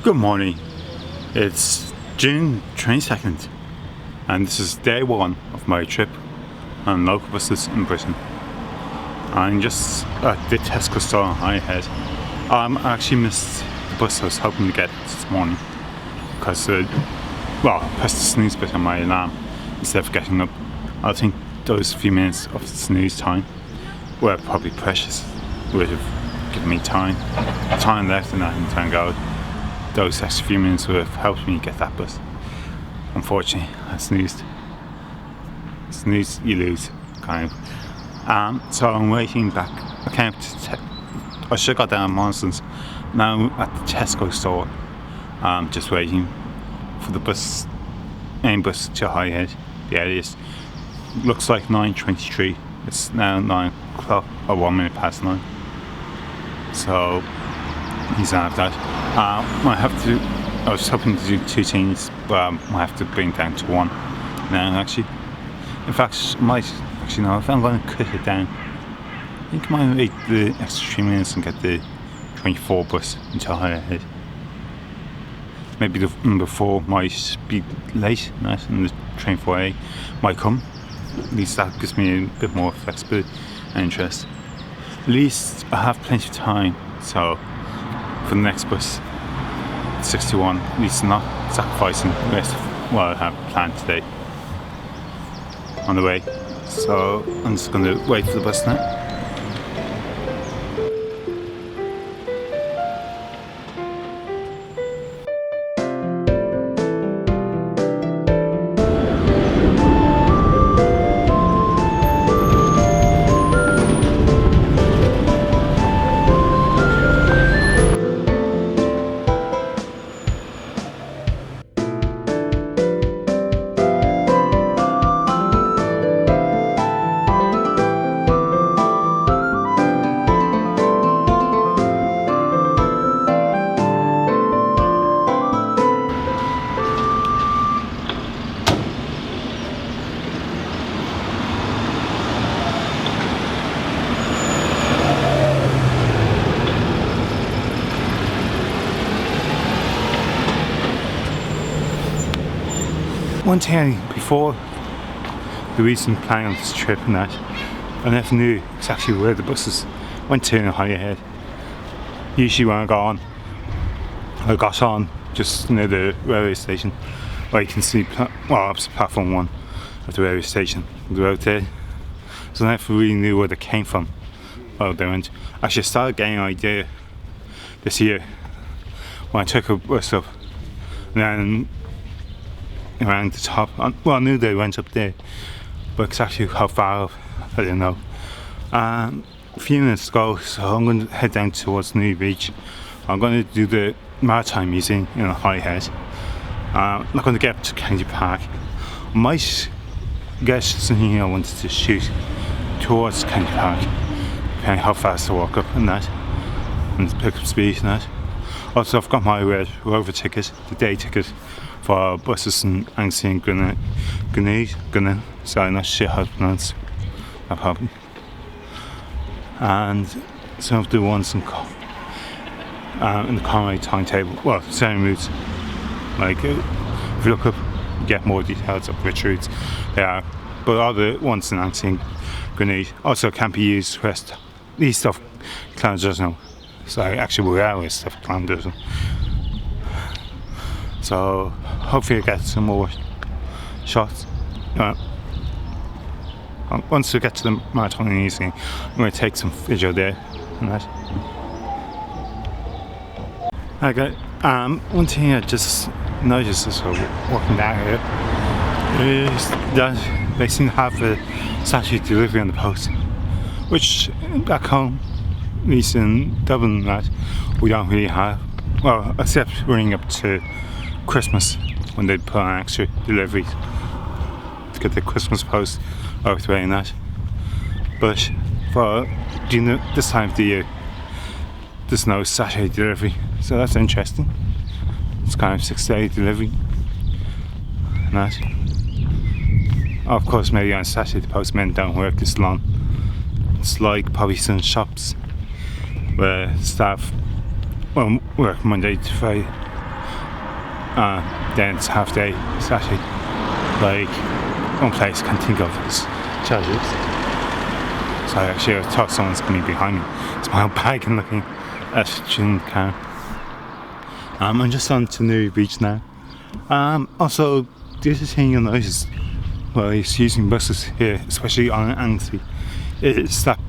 Good morning. It's June 22nd and this is day one of my trip on local buses in Britain. I'm just at the Tesco store on Holyhead. I actually missed the bus I was hoping to get this morning because I pressed the snooze button on my alarm instead of getting up. I think those few minutes of snooze time were probably precious. Would have given me time left and nothing to go. Those extra few minutes would have helped me get that bus. Unfortunately, I snoozed. Snooze, you lose, kind of. So I'm waiting back. I should have got down at Monson's. Now at the Tesco store, just waiting for the main bus to Holyhead. The earliest. Looks like 9:23. It's now 9 o'clock or 1 minute past 9. So he's out of that. I was hoping to do 2 teams, but I might have to bring it down to 1 now actually. In fact, I might actually no, if I'm going to cut it down, I think I might wait the extra 3 minutes and get the 24 bus into Holyhead. Maybe the number 4 might be late, right, and the 24A might come. At least that gives me a bit more flexibility and interest. At least I have plenty of time, so for the next bus, 61, at least not sacrificing the rest of what I have planned today on the way. So I'm just going to wait for the bus now. One thing before the recent planning on this trip and that, I never knew exactly where the buses went to in Holyhead. Usually when I got on just near the railway station, where you can see opposite platform 1 of the railway station, the road there. So I never really knew where they came from. Well, they went. Actually, I started getting an idea this year when I took a bus up and then around the top. I knew they went up there, but exactly how far up, I didn't know. A few minutes ago, so I'm going to head down towards New Beach. I'm going to do the Maritime Museum in Holyhead. I'm not going to get up to Kennedy Park. I might get something I wanted to shoot towards Kennedy Park, depending how fast I walk up and that, and pick up speed and that. Also, I've got my Red Rover ticket, the day ticket, for buses in Anglesey and Gunnery, so I'm not sure how to pronounce that probably. And some of the ones in the Conway timetable, same routes. Like if you look up, you get more details of which routes they are. But all the ones in Anglesey and Gunnery also can't be used east of Camaes. So actually we are west of Camaes. So hopefully I get some more shots. Once we get to the Maritime Museum, I'm going to take some video there and that. Okay, one thing I just noticed as we're walking down here is that they seem to have a Saturday delivery on the post, which back home, at least in Dublin, that we don't really have. Well, except running up to Christmas when they put on extra deliveries to get the Christmas post out the way and that. But for this time of the year, there's no Saturday delivery, so that's interesting. It's kind of 6-day delivery and that. Of course, maybe on Saturday the postmen don't work this long. It's like probably some shops where staff work Monday to Friday then it's half day. It's actually like one place I can think of is Jesuits. So I thought someone's coming behind me. It's my own bag and looking at June car. I'm just on to New Beach now. Also, the other thing you'll notice while he's using buses here, especially on Anglesey, is that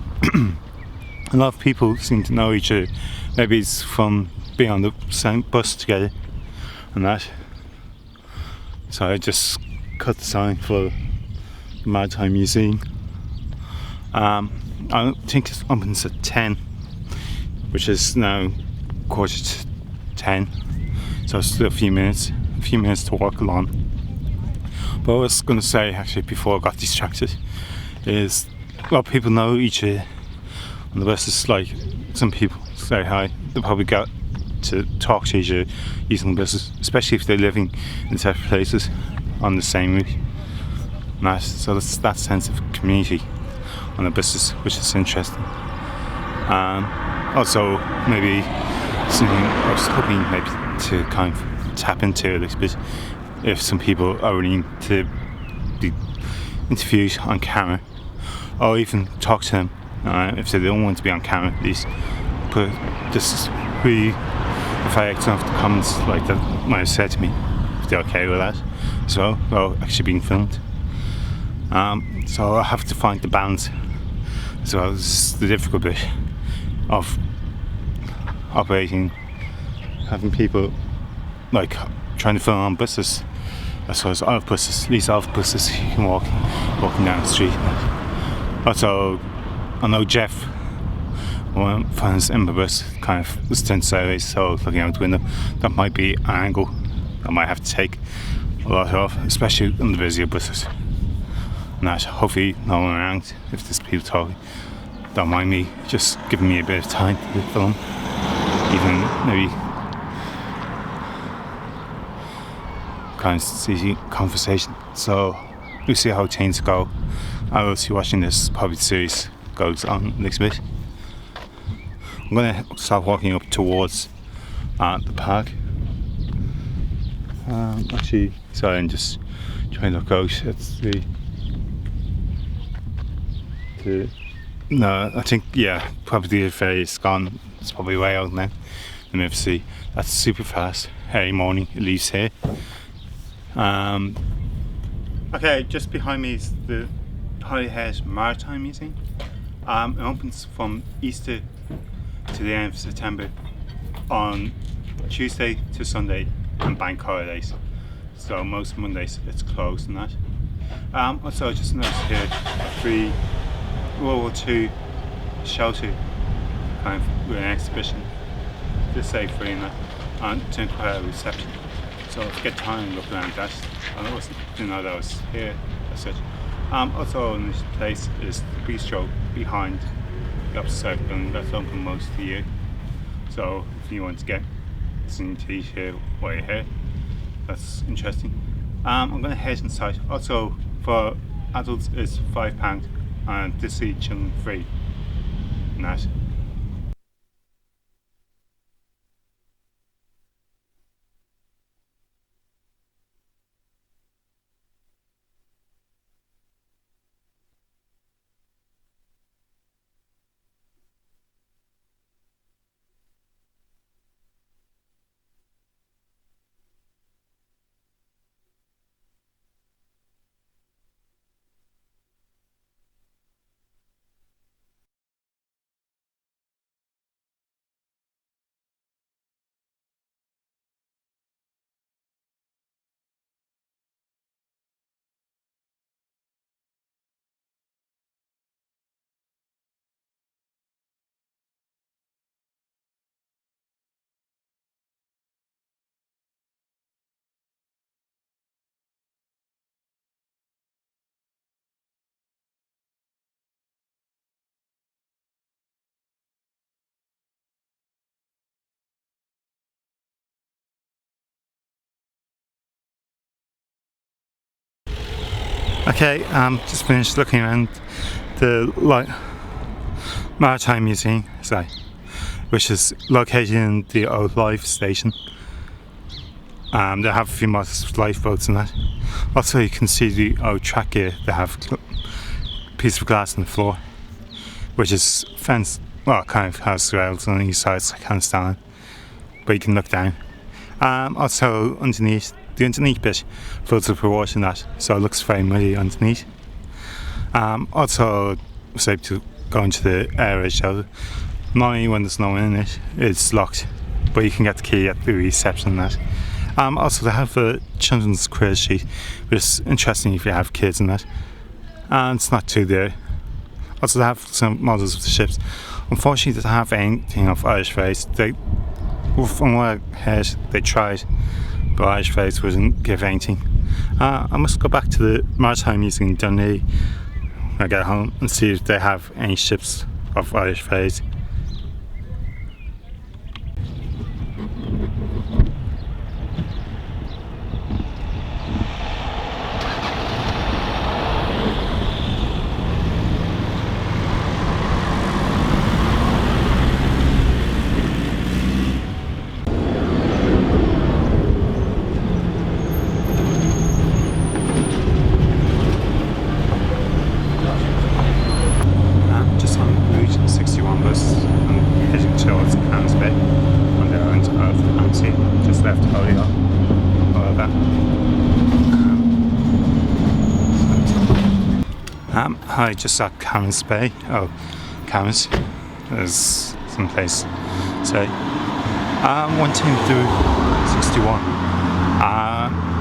a lot of people seem to know each other. Maybe it's from being on the same bus together and that. So I just cut the sign for the Maritime Museum. I think it opens at 10, which is now 10:15, so it's still a few minutes to walk along. But what I was going to say actually before I got distracted is a lot of people know each other on the buses. Like some people say hi, they'll probably get to talk to each other using the buses, especially if they're living in separate places on the same route. So that's that sense of community on the buses, which is interesting. Also, maybe something I was hoping maybe to kind of tap into a little bit, if some people are willing to be interviewed on camera, or even talk to them if they don't want to be on camera, at least. But just really, if I act off the comments like that might have said to me, if they're okay with that as well, while actually being filmed. So I have to find the balance as well. This is the difficult bit of operating, having people like trying to film on buses, as well as out of buses, at least out of buses you can walking down the street. Also, I know Jeff, one of his in the bus, kind of was turned sideways, so looking out the window, that might be an angle I might have to take a lot of, especially on the busier buses. And that hopefully no one around, if there's people talking, don't mind me just giving me a bit of time to film, even maybe kind of easy conversation. So we'll see how things go. I will see watching this probably series goes on next bit. I'm gonna start walking up towards the park. Actually, sorry, I'm just trying to look out at no, I think, yeah, probably the ferry is gone. It's probably way out now. And if see, that's super fast. Early morning, it leaves here. Okay, just behind me is the Holyhead Maritime Museum. It opens from Easter to the end of September on Tuesday to Sunday and bank holidays. So most Mondays it's closed and that. Also, I just noticed here a free World War II shelter kind of with an exhibition. Just say free and that, and to inquire reception. So if you get time and look around that, I didn't know that was here as such. Also in this place is the bistro behind the opposite side, and that's open most of the year. So if you want to get some tea here while you're here, that's interesting. I'm going to head inside. Also for adults it's £5 and to see children free. And that. Okay, just finished looking around the Maritime Museum, which is located in the old life station. They have a few more lifeboats and that. Also, you can see the old track here. They have a piece of glass on the floor, which is fenced. Well, it kind of has rails on each side, so I can't stand it, but you can look down. Also, underneath, the underneath bit fills up with water and that, so it looks very muddy underneath. Also, I was able to go into the area shelter. Normally, when there's no one in it, it's locked, but you can get the key at the reception and that. Also, they have a children's quiz sheet, which is interesting if you have kids and that. And it's not too there. Also, they have some models of the ships. Unfortunately, they don't have anything of Irish race. From what I heard, they tried, but Irish race wouldn't give anything. I must go back to the Maritime Museum in Dundee when I get home and see if they have any ships of Irish race. Just on Route 61 bus and heading towards Camaes Bay on the island of Amlwch. Just left Holyhead. All of that. I just at Camaes Bay. Oh, Camaes. There's some place to say. One thing to do 61.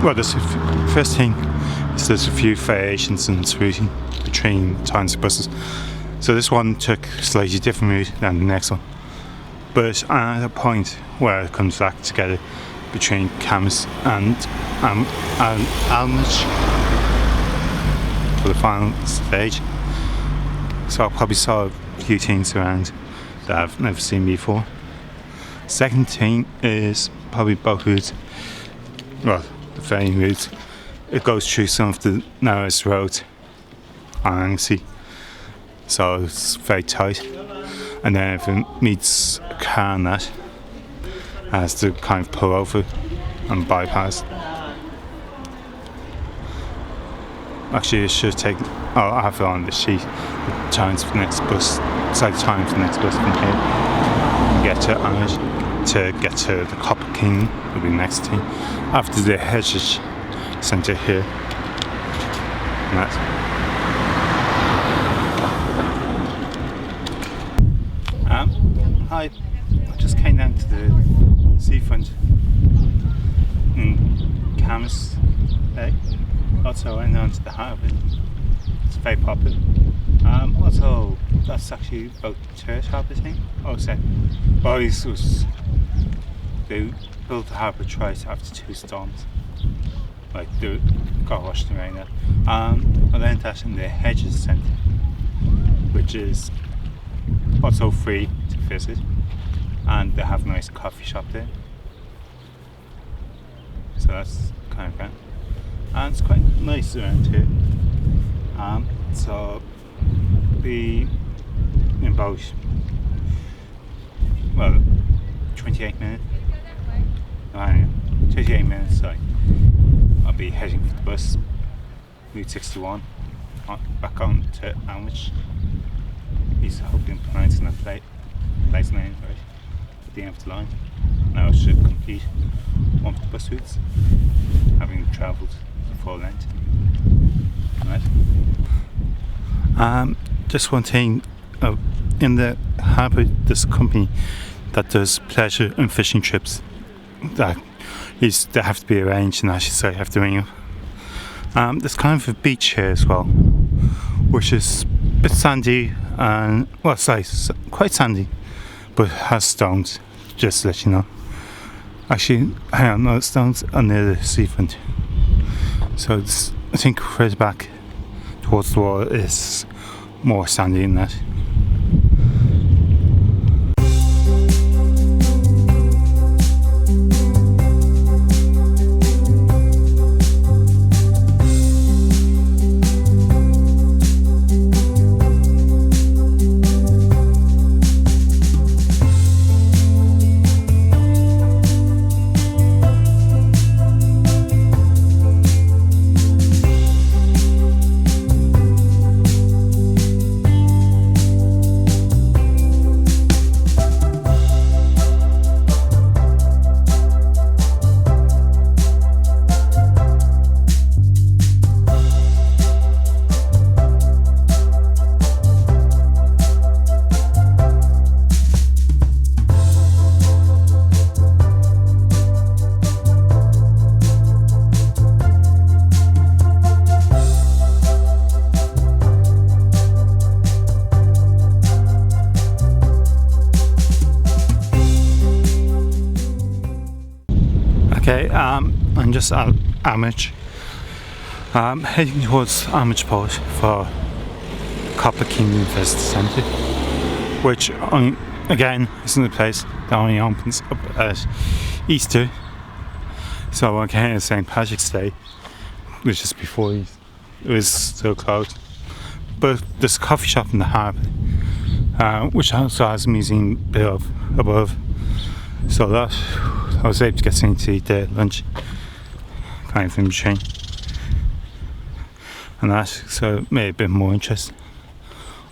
Well, first thing is there's a few variations in its routing between times of buses. So this one took a slightly different route than the next one. But at a point where it comes back together between Camaes and Amlwch for the final stage. So I probably saw a few things around that I've never seen before. Second thing is probably boat routes. Well, the ferrying route. It goes through some of the narrowest roads on Anglesey, so it's very tight. And then if it meets a car and that, it has to kind of pull over and bypass. Actually, it should take. Oh, I have it on the sheet. The times for the next bus. So the time for the next bus from here. Get to Amlwch to get to the Copper King will be the next thing. After the Heritage Centre here. And that's. I just came down to the seafront in Camaes Bay. Also went down to the harbour. It's very popular. Also, that's actually about the church harbour thing. They built the harbour twice after two storms. Like they got washed away now. I learned that in the Heritage Centre, which is also free to visit, and they have a nice coffee shop there, so that's kind of great, and it's quite nice around here. So be in about 28 minutes. 28 minutes. Sorry, I'll be heading for the bus, Route 61, back on to Amlwch. He's hoping pronouncing that place name right at the end of the line. Now I should complete one of the bus routes, having travelled the full length. Right. Just one thing, in the harbour there's a company that does pleasure and fishing trips they have to be arranged, and I should say have to ring up. There's kind of a beach here as well, which is a bit sandy and quite sandy, but has stones, just to let you know. Actually, hang on, no, stones are near the seafront, so it's, I think further back towards the water is more sandy than that. Okay, I'm just at Amlwch. Heading towards Amlwch Port for Copper Kingdom Visitor Centre, which again isn't a place that only opens up at Easter. So I came to St. Patrick's Day, which is before it was still closed. But there's a coffee shop in the harbour, which also has a museum built above. So that I was able to get something to eat there at lunch, kind of in between. And that, so it made a bit more interest.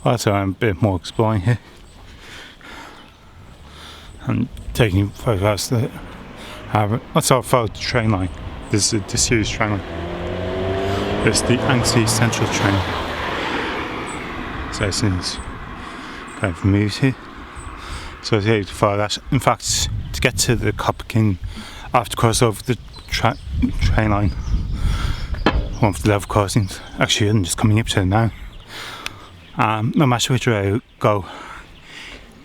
Also, I'm a bit more exploring here. And taking photographs of the harbour. Also, I followed the train line. This is a disused train line. It's the Camaes Central train. So it's kind of moved here. So I was able to follow that. In fact, to get to the Copper King, I have to cross over the train line. One of the level crossings. Actually, I'm just coming up to it now. No matter which way I go,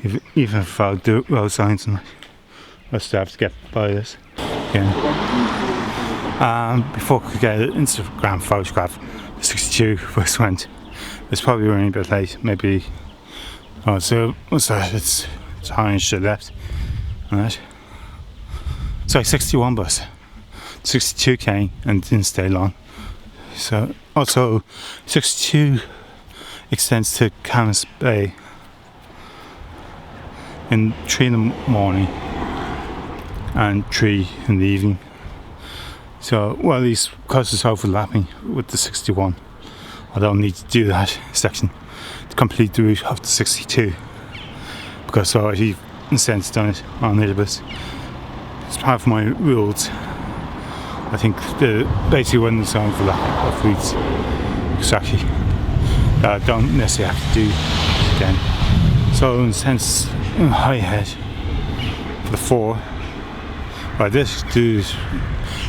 even if I do road signs, and I still have to get by this again. Before I could get an Instagram photograph, the 62 bus went. It's probably running a bit late, maybe. Oh, so what's that? It's orange to the left. Alright. Sorry, 61 bus. 62 came and didn't stay long. So, also, 62 extends to Camaes Bay in 3 in the morning and 3 in the evening. So, well, these crosses overlapping with the 61. I don't need to do that section to complete the route of the 62 because I already, in a sense, done it on the bus. It's part of my rules. I think basically when there's an overlap of routes, exactly, I don't necessarily have to do it again. So, in a sense, in Holyhead for the 4, but I did do,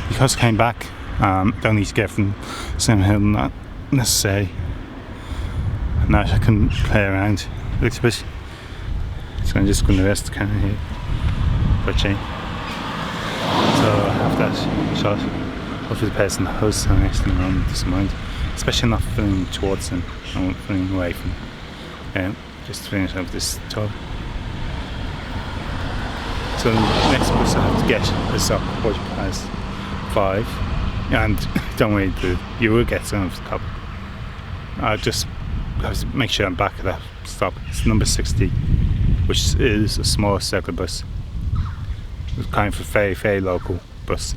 because I came back, don't need to get from Sim Hill, not necessary, and now I can play around a little bit. So I'm just going to rest the camera here for a change. So I have that shot. Hopefully the person in the house and next to the room doesn't mind, especially not filming towards them, I'm filming away from them. Just to finish up this tour. So the next bus I have to get is up 5:15, and don't worry, you will get some of the cop. I just have to make sure I'm back at that stop. It's number 60, which is a small circle bus. It's kind of a very, very local bus.